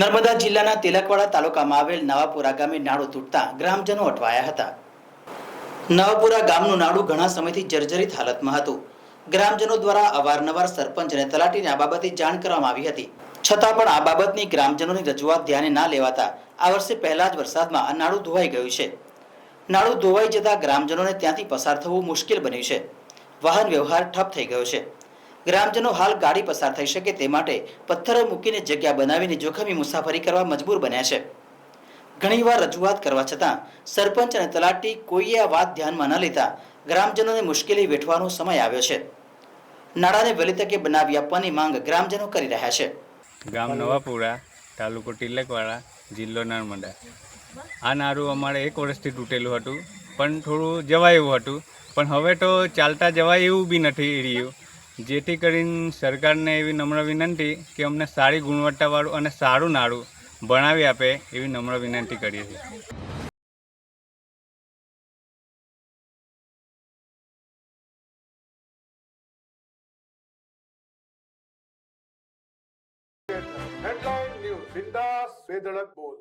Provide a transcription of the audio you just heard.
નર્મદા જિલ્લાના તિલકવાડા તાલુકામાં આવેલ નવાપુરા ગામે નાળું તૂટતા ગ્રામજનો અટવાયા હતા। નવાપુરા ગામનું નાળું ઘણા સમયથી જર્જરિત હાલતમાં હતું। ગ્રામજનો દ્વારા અવારનવાર સરપંચ અને તલાટીને આ બાબતે જાણ કરવામાં આવી હતી, છતાં પણ આ બાબતની ગ્રામજનોની રજૂઆત ધ્યાને ના લેવાતા આ વર્ષે પહેલા જ વરસાદમાં આ નાળું ધોવાઈ ગયું છે। નાળું ધોવાઈ જતા ગ્રામજનોને ત્યાંથી પસાર થવું મુશ્કેલ બન્યું છે। વાહન વ્યવહાર ઠપ થઈ ગયો છે। ગ્રામજનો હાલ ગાડી પસાર થઈ શકે તે માટે પથ્થરો મૂકીને જગ્યા બનાવીને જોખમી મુસાફરી કરવા મજબૂર બન્યા છે। ઘણીવાર રજૂઆત કરવા છતાં સરપંચ અને તલાટી કોઈએ આ વાત ધ્યાનમાં ન લેતા ગ્રામજનોને મુશ્કેલી વેઠવાનો સમય આવ્યો છે। નાળાને વહેલી તકે બનાવી આપવાની માંગ ગ્રામજનો કરી રહ્યા છે। ગામ નવાપુરા, તાલુકો તિલકવાડા, જિલ્લો નર્મદા। આ નારું અમારે 1 વર્ષથી તૂટેલું હતું, પણ થોડું જવાય એવું હતું, પણ હવે તો ચાલતા જવાય એવું બી નથી રહ્યું। જેથી કરીને સરકારને એવી નમ્ર વિનંતી કે અમને સારી ગુણવત્તાવાળું અને સારું નાળું બનાવી આપે એવી નમ્ર વિનંતી કરીએ છીએ। हेडलाइन न्यूज़ बिंदास बेधड़क बोल।